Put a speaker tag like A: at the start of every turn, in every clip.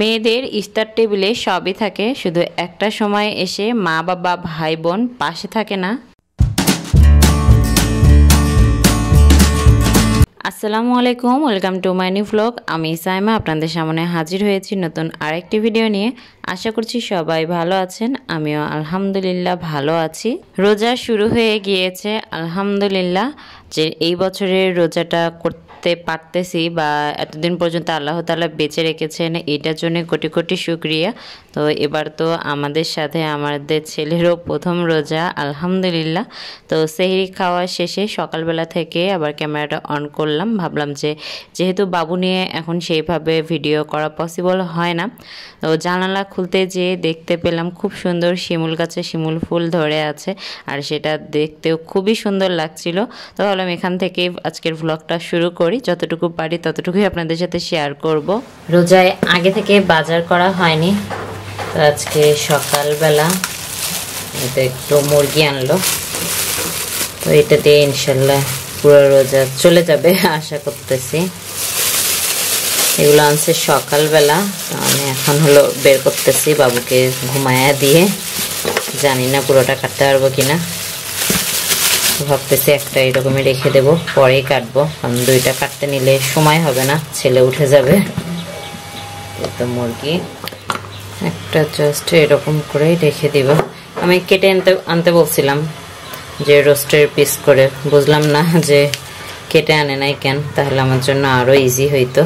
A: মেয়েদের ইফতার টেবিলে সবই থাকে, শুধু একটা সময় এসে মা বাবা ভাই বোন পাশে থাকে না। আসসালামু আলাইকুম, welcome to my new vlog. আমি সাইমা আপনাদের সামনে হাজির হয়েছি নতুন আরেকটি ভিডিও নিয়ে। আশা করছি সবাই ভালো আছেন, আমিও আলহামদুলিল্লাহ ভালো আছি। রোজা শুরু হয়ে গিয়েছে আলহামদুলিল্লাহ। যে এই বছরের রোজাটা করতে পারতেছি বা এতদিন পর্যন্ত আল্লাহ তাআলা বেঁচে রেখেছেন, এটার জন্য কোটি কোটি শুকরিয়া। তো এবার তো আমাদের সাথে আমাদের ছেলেরও প্রথম রোজা আলহামদুলিল্লাহ। তো সেহরি খাওয়া শেষে সকালবেলা থেকে আবার ক্যামেরাটা অন করলাম, ভাবলাম যে যেহেতু বাবু নিয়ে এখন সেইভাবে ভিডিও করা পসিবল হয় না, তো জানালা খুলতে যেয়ে দেখতে পেলাম খুব সুন্দর শিমুল গাছে শিমুল ফুল ধরে আছে, আর সেটা দেখতেও খুবই সুন্দর লাগছিল। তো ভাবলাম এখান থেকে আজকের ভ্লগটা শুরু করি, যতটুকু পারি ততটুকুই আপনাদের সাথে শেয়ার করব। রোজায় আগে থেকে বাজার করা হয়নি, তো আজকে সকালবেলা এটা একটু মুরগি আনলো, তো এটা দিয়ে ইনশাল্লাহ পুরো রোজা চলে যাবে আশা করতেছি। এগুলো আনছে সকালবেলা, আমি এখন হলো বের করতেছি বাবুকে ঘুমায়া দিয়ে। জানি না পুরোটা কাটতে পারবো কিনা, ভাবতেছি একটা এরকমই রেখে দেব, পরেই কাটবো, কারণ দুইটা কাটতে নিলে সময় হবে না, ছেলে উঠে যাবে। তো মুরগি একটা জাস্ট এরকম করেই রেখে দিব। আমি কেটে আনতে বলছিলাম যে রোস্টের পিস করে, বুঝলাম না যে কেটে আনে নাই কেন, তাহলে আমার জন্য আরো ইজি হইতো।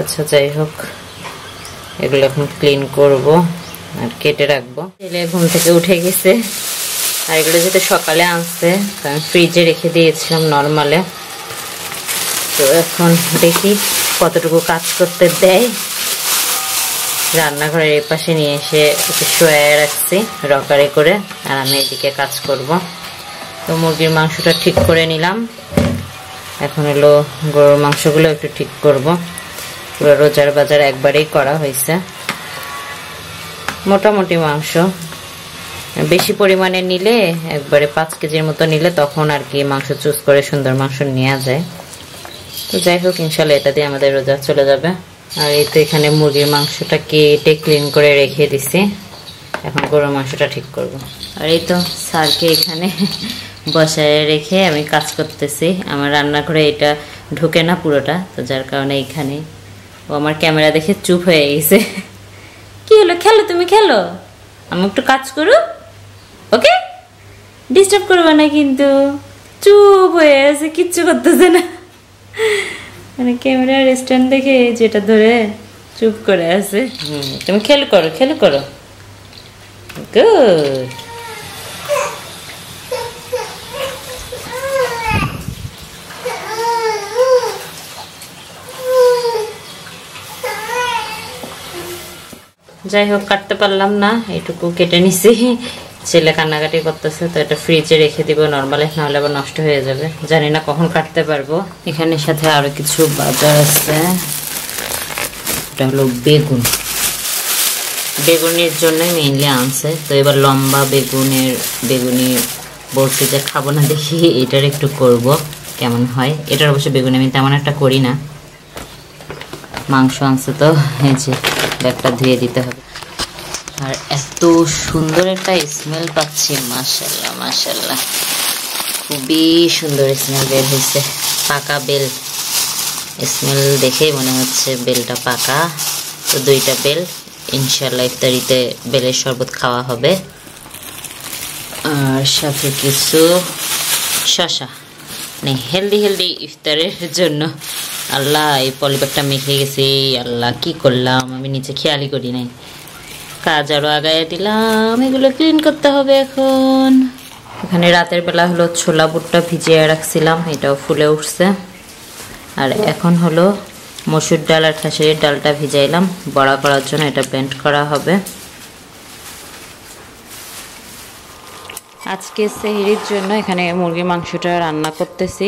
A: আচ্ছা যাই হোক, এগুলো এখন ক্লিন করব আর কেটে রাখবো। ছেলে ঘুম থেকে উঠে গেছে, আর এগুলো যেহেতু সকালে আনছে তো আমি ফ্রিজে রেখে দিয়েছিলাম নর্মালে। তো এখন দেখি কতটুকু কাজ করতে দেয়। রান্নাঘরের এই পাশে নিয়ে এসে একটু শোয়ায় রাখছি রকারে করে, আর আমি এদিকে কাজ করব। তো মুরগির মাংসটা ঠিক করে নিলাম, এখন হলো গরুর মাংসগুলো একটু ঠিক করব। পুরো রোজার বাজার একবারেই করা হয়েছে, মোটামুটি মাংস বেশি পরিমাণে নিলে একবারে 5 কেজির মতো নিলে তখন আর কি মাংস চুজ করে সুন্দর মাংস নেওয়া যায়। তো যাই হোক ইনশাল্লাহ এটা দিয়ে আমাদের রোজা চলে যাবে। আর এই তো এখানে মুরগির মাংসটা কেটে ক্লিন করে রেখে দিছি, এখন গরুর মাংসটা ঠিক করব। আর এই তো স্যারকে এখানে বসায় রেখে আমি কাজ করতেছি। আমার রান্নাঘরে এটা ঢুকে না পুরোটা, তো যার কারণে এখানে ও আমার ক্যামেরা দেখে চুপ হয়ে গেছে। কি হলো, খেলো তুমি খেলো, আমি একটু কাজ করু, ওকে ডিস্টার্ব করবে না কিন্তু। চুপ হয়ে আছে, কিচ্ছু করতেছে না, মানে ক্যামেরার স্ট্যান্ড দেখে যেটা ধরে চুপ করে আছে। তুমি খেলো করো, খেলো করো, গুড। যাই হোক কাটতে পারলাম না, এইটুকু কেটে নিছি। ছেলে কান্নাকাটি করতেছে, তো এটা ফ্রিজে রেখে দিব নর্মালি, নাহলে আবার নষ্ট হয়ে যাবে। জানি না কখন কাটতে পারবো। এখানে সাথে আরো কিছু বাজার আছে, এটা হলো বেগুন, বেগুনের জন্য মেইনলি আনছে। তো এবার লম্বা বেগুনি বলছি যে খাবো না, দেখি এটার একটু করব কেমন হয়। এটার অবশ্য বেগুনি আমি তেমন একটা করি না। মাংস আনছে, তো এই যে ব্যাগটা ধুয়ে দিতে হবে। আর এত সুন্দর একটা স্মেল পাচ্ছি, মাশাআল্লাহ মাশাআল্লাহ, খুবই সুন্দর স্মেল বের হয়েছে। পাকা বেল, স্মেল দেখেই মনে হচ্ছে বেলটা পাকা। তো 2টা বেল, ইনশাল্লাহ ইফতারিতে বেলের শরবত খাওয়া হবে। আর সাথে কিছু শসা, মানে হেলদি ইফতারের জন্য। আল্লাহ, এই পলিব্যাগটা মেখে গেছে, আল্লাহ কি করলাম আমি, নিচে খেয়ালই করি নাই। কাজ আরো আগায় দিলাম, এগুলো ক্লিন করতে হবে এখন। এখানে রাতের বেলা হলো ছোলা বুটটা ভিজিয়ে রাখছিলাম, এটাও ফুলে উঠছে। আর এখন হলো মসুর ডাল আর খেসারির ডালটা ভিজাইলাম বড়া করার জন্য, এটা ব্লেন্ড করা হবে। আজকে সেহরির জন্য এখানে মুরগির মাংসটা রান্না করতেছি।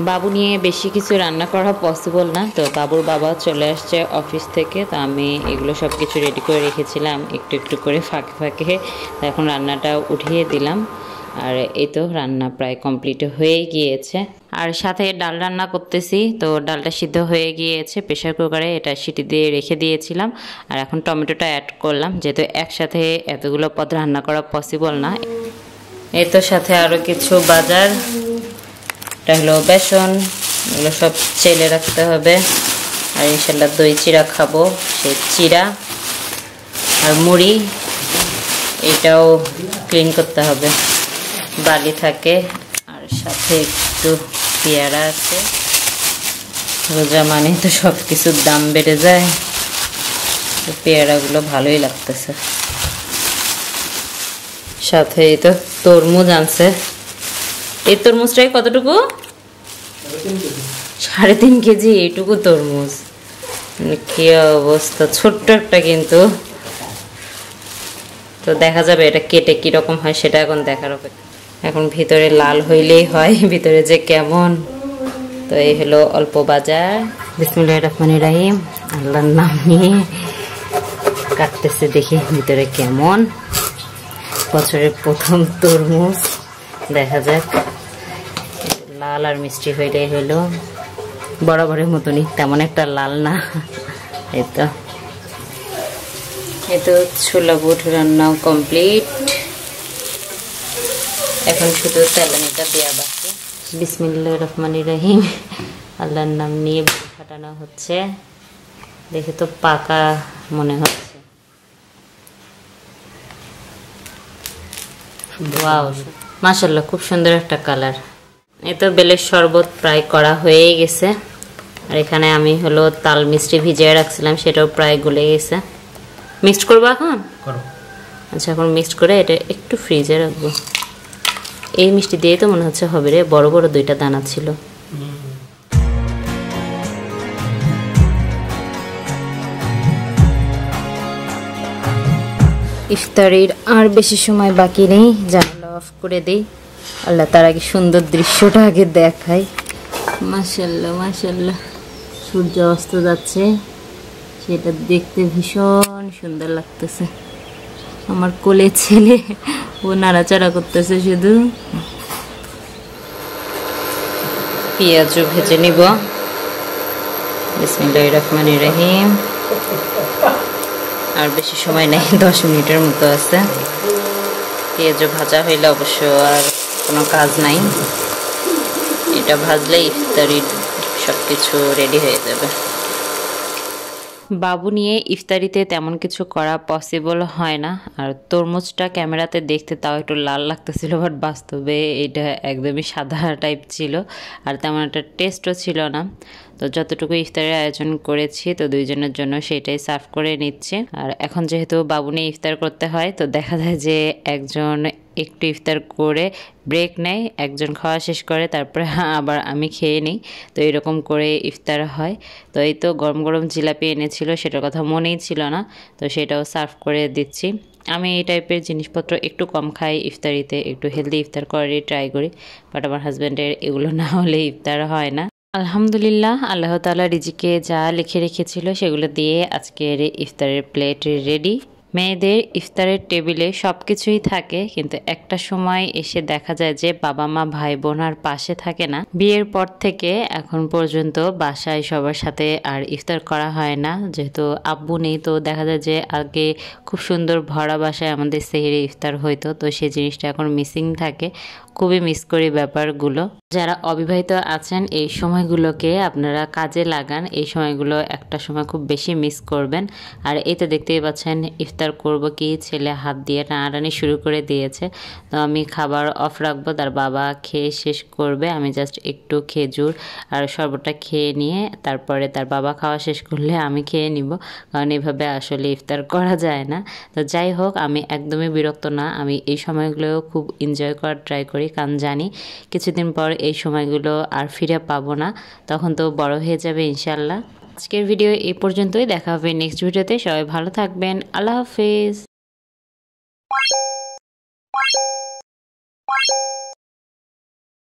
A: বাবু নিয়ে বেশি কিছু রান্না করা পসিবল না, তো বাবুর বাবা চলে আসছে অফিস থেকে, তো আমি এগুলো সব কিছু রেডি করে রেখেছিলাম একটু একটু করে ফাঁকে ফাঁকে। এখন রান্নাটা উঠিয়ে দিলাম। আর এই তো রান্না প্রায় কমপ্লিট হয়ে গিয়েছে। আর সাথে ডাল রান্না করতেছি, তো ডালটা সিদ্ধ হয়ে গিয়েছে প্রেশার কুকারে, এটা সিটি দিয়ে রেখে দিয়েছিলাম। আর এখন টমেটোটা অ্যাড করলাম, যেহেতু একসাথে এতগুলো পদ রান্না করা পসিবল না। এই তো সাথে আরও কিছু বাজার, এটা হলো বেসন, এগুলো সব চেলে রাখতে হবে। আর ইনশাল্লাহ দই চিড়া খাবো, সেই চিড়া আর মুড়ি এটাও ক্লিন করতে হবে, বালি থাকে। আর সাথে একটু পেয়ারা আছে, রোজা মানে তো সব কিছুর দাম বেড়ে যায়, তো পেয়ারাগুলো ভালোই লাগতেছে। সাথে এই তো তরমুজ আনছে, এই তরমুজটাই কতটুকু? 3.5 কেজি এইটুকু তরমুজ, কি অবস্থা, ছোট্ট একটা কিন্তু। তো দেখা যাবে এটা কেটে কিরকম হয় সেটা এখন দেখার অপেক্ষা। এখন ভিতরে লাল হইলেই হয়, ভিতরে যে কেমন। তো এই হলো অল্প বাজার। বিসমিল্লাহির রহমানির রহিম, আল্লাহর নাম নিয়ে কাটতেছে, দেখি ভিতরে কেমন। বছরের প্রথম তরমুজ, দেখা যাক। লাল আর মিষ্টি হইলেই হইলো, বরাবরের মতনই, তেমন একটা লাল না। এই তো ছোলা বুট রান্নাও কমপ্লিট, এখন শুধু তেলানিটা দেওয়া বাকি। বিসমিল্লাহির রহমানির রহিম, আল্লাহর নাম নিয়ে ফাটানো হচ্ছে। দেখে তো পাকা মনে হচ্ছে। ওয়াও, মাশাআল্লাহ, খুব সুন্দর একটা কালার। এই তো বেলের শরবত প্রায় করা হয়ে গেছে। আর এখানে আমি হলো তাল মিষ্টি ভিজিয়ে রাখছিলাম, সেটাও প্রায় গলে গেছে। মিক্সড করবো এখন? আচ্ছা, এখন মিক্সড করে এটা একটু ফ্রিজে রাখবো। এই মিষ্টি দিয়ে তো মনে হচ্ছে হবে রে, বড় বড় 2টা দানা ছিল। ইফতারির আর বেশি সময় বাকি নেই, জানালা অফ করে দেই। আল্লাহ, তার আগে সুন্দর দৃশ্যটা আগে দেখাই। মাশাআল্লাহ মাশাআল্লাহ, সূর্য অস্ত যাচ্ছে, সেটা দেখতে ভীষণ সুন্দর লাগতেছে। আমার কোলে ছেলে, ও নাড়াচাড়া করতেছে শুধু। পেঁয়াজও ভেজে নিব। বিসমিল্লাহির রহমানির রহিম। আর বেশি সময় নেই, 10 মিনিটের মতো আছে। পেঁয়াজও ভাজা হইলে অবশ্য আর কোনো কাজ নাই, এটা ভাজলে ইফতারির সব কিছু রেডি হয়ে যাবে। বাবু নিয়ে ইফতারিতে তেমন কিছু করা পসিবল হয় না। আর তরমুজটা ক্যামেরাতে দেখতে তাও একটু লাল লাগতেছিল, বাট বাস্তবে এটা একদমই সাদা টাইপ ছিল, আর তেমন একটা টেস্টও ছিল না। তো যতটুকু ইফতারের আয়োজন করেছি, তো 2 জনের জন্য সেটাই সার্ভ করে নিচ্ছে। আর এখন যেহেতু বাবু নিয়ে ইফতার করতে হয়, তো দেখা যায় যে একজন একটু ইফতার করে ব্রেক নেয়, একজন খাওয়া শেষ করে, তারপরে আবার আমি খেয়ে নিই। তো এরকম করে ইফতার হয়। তো এই তো গরম গরম জিলাপি এনেছিল, সেটার কথা মনেই ছিল না, তো সেটাও সার্ভ করে দিচ্ছি। আমি এই টাইপের জিনিসপত্র একটু কম খাই ইফতারিতে, একটু হেলদি ইফতার করারই ট্রাই করি, বাট আমার হাজব্যান্ডের এগুলো না হলে ইফতার হয় না। আলহামদুলিল্লাহ, আল্লাহ তাআলা রিজিকে যা লিখে রেখেছিল সেগুলো দিয়ে আজকের ইফতারের প্লেট রেডি। মেয়েদের ইফতারের টেবিলে সব কিছুই থাকে, কিন্তু একটা সময় এসে দেখা যায় যে বাবা মা ভাই বোন আর পাশে থাকে না। বিয়ের পর থেকে এখন পর্যন্ত বাসায় সবার সাথে আর ইফতার করা হয় না, যেহেতু আব্বু নেই। তো দেখা যায় যে আগে খুব সুন্দর ভরা বাসায় আমাদের সেহরি ইফতার হইতো, তো সেই জিনিসটা এখন মিসিং থাকে। খুবই মিস করি ব্যাপারগুলো। যারা অবিবাহিত আছেন, এই সময়গুলোকে আপনারা কাজে লাগান, এই সময়গুলো একটা সময় খুব বেশি মিস করবেন। আর এতে দেখতেই পাচ্ছেন ইফতার করব কি, ছেলে হাত দিয়ে টানাটানি শুরু করে দিয়েছে। তো আমি খাবার অফ রাখবো, তার বাবা খেয়ে শেষ করবে, আমি জাস্ট একটু খেজুর আর শরবতটা খেয়ে নিয়ে তারপরে তার বাবা খাওয়া শেষ করলে আমি খেয়ে নিব, কারণ এভাবে আসলে ইফতার করা যায় না। তো যাই হোক, আমি একদমই বিরক্ত না, আমি এই সময়গুলোও খুব এনজয় করার ট্রাই করি, কারণ জানি কিছুদিন পর এই সময়গুলো আর ফিরে পাবো না, তখন তো বড় হয়ে যাবে ইনশাল্লাহ। আজকের ভিডিও এই পর্যন্তই, দেখা হবে নেক্সট ভিডিওতে। সবাই ভালো থাকবেন, আল্লাহ হাফেজ।